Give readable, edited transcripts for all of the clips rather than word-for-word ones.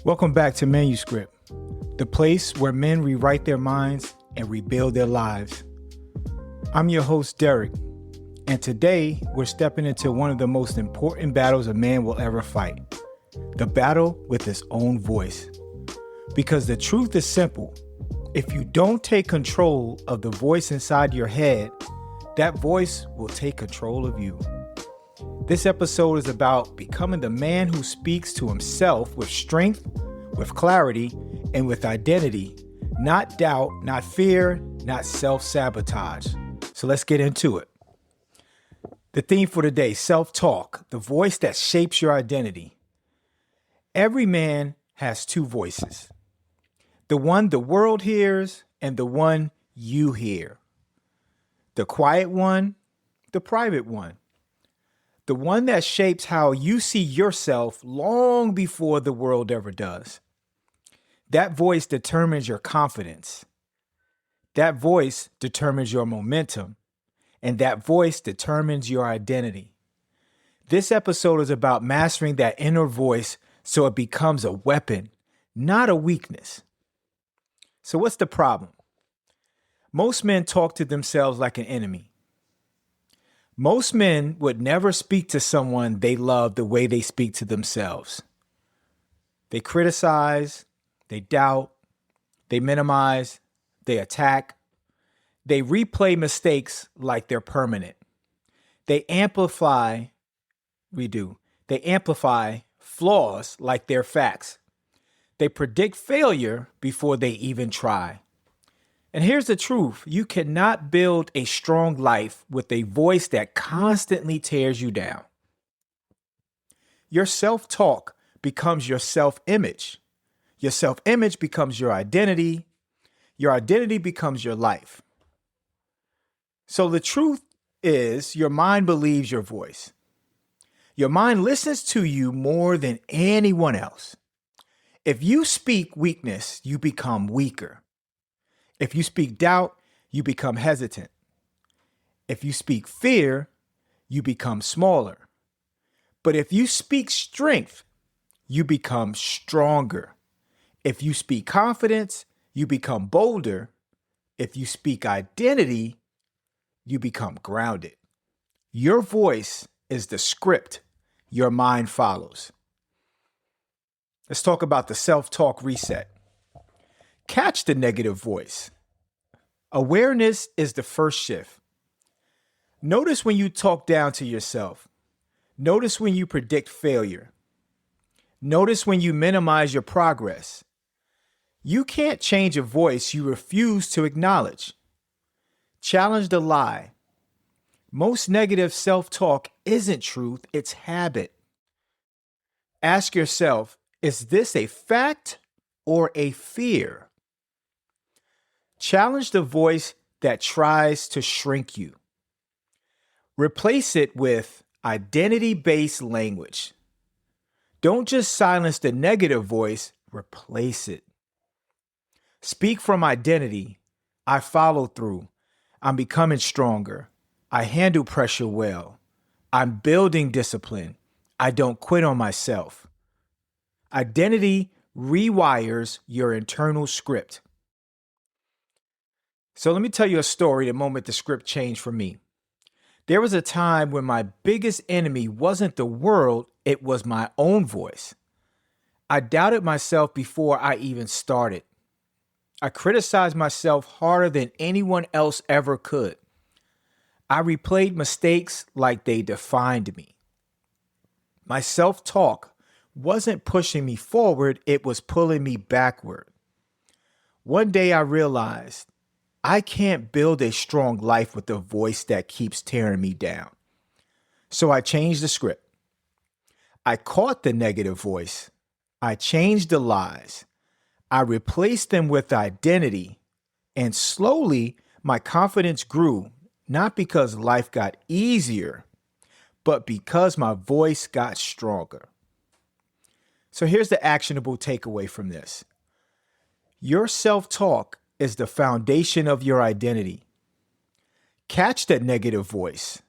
Welcome back to ManYouScript, the place where men rewrite their minds and rebuild their lives. I'm your host, Derrick, and today we're stepping into one of the most important battles a man will ever fight, the battle with his own voice. Because the truth is simple. If you don't take control of the voice inside your head, that voice will take control of you. This episode is about becoming the man who speaks to himself with strength, with clarity, and with identity, not doubt, not fear, not self-sabotage. So let's get into it. The theme for today, self-talk, the voice that shapes your identity. Every man has two voices. The one the world hears and the one you hear. The quiet one, the private one. The one that shapes how you see yourself long before the world ever does. That voice determines your confidence. That voice determines your momentum. And that voice determines your identity. This episode is about mastering that inner voice so it becomes a weapon, not a weakness. So what's the problem? Most men talk to themselves like an enemy. Most men would never speak to someone they love the way they speak to themselves. They criticize, they doubt, they minimize, they attack. They replay mistakes like they're permanent. They amplify flaws like they're facts. They predict failure before they even try. And here's the truth. You cannot build a strong life with a voice that constantly tears you down. Your self-talk becomes your self-image. Your self-image becomes your identity. Your identity becomes your life. So the truth is, your mind believes your voice. Your mind listens to you more than anyone else. If you speak weakness, you become weaker. If you speak doubt, you become hesitant. If you speak fear, you become smaller. But if you speak strength, you become stronger. If you speak confidence, you become bolder. If you speak identity, you become grounded. Your voice is the script your mind follows. Let's talk about the self-talk reset. Catch the negative voice. Awareness is the first shift. Notice when you talk down to yourself. Notice when you predict failure. Notice when you minimize your progress. You can't change a voice you refuse to acknowledge. Challenge the lie. Most negative self-talk isn't truth, it's habit. Ask yourself, is this a fact or a fear? Challenge the voice that tries to shrink you. Replace it with identity-based language. Don't just silence the negative voice, replace it. Speak from identity. I follow through. I'm becoming stronger. I handle pressure well. I'm building discipline. I don't quit on myself. Identity rewires your internal script. So let me tell you a story the moment the script changed for me. There was a time when my biggest enemy wasn't the world, it was my own voice. I doubted myself before I even started. I criticized myself harder than anyone else ever could. I replayed mistakes like they defined me. My self-talk wasn't pushing me forward, it was pulling me backward. One day I realized I can't build a strong life with a voice that keeps tearing me down. So I changed the script. I caught the negative voice. I changed the lies. I replaced them with identity. And slowly, my confidence grew, not because life got easier, but because my voice got stronger. So here's the actionable takeaway from this. Your self-talk is the foundation of your identity. Catch that negative voice.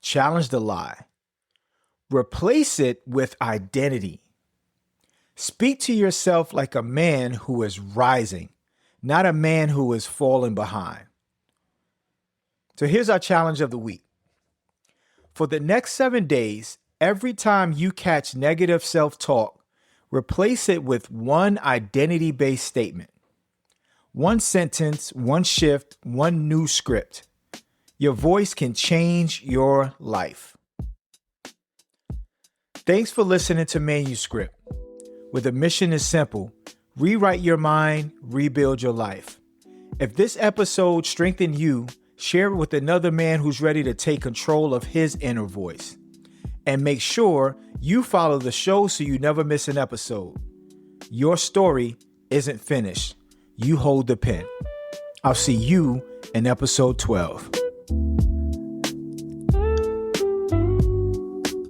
Challenge the lie. Replace it with identity. Speak to yourself like a man who is rising, not a man who is falling behind. So here's our challenge of the week. For the next 7 days, every time you catch negative self-talk, replace it with one identity-based statement. One sentence, one shift, one new script. Your voice can change your life. Thanks for listening to ManYouScript, where the mission is simple: rewrite your mind, rebuild your life. If this episode strengthened you, share it with another man who's ready to take control of his inner voice. And make sure you follow the show so you never miss an episode. Your story isn't finished. You hold the pen. I'll see you in episode 12.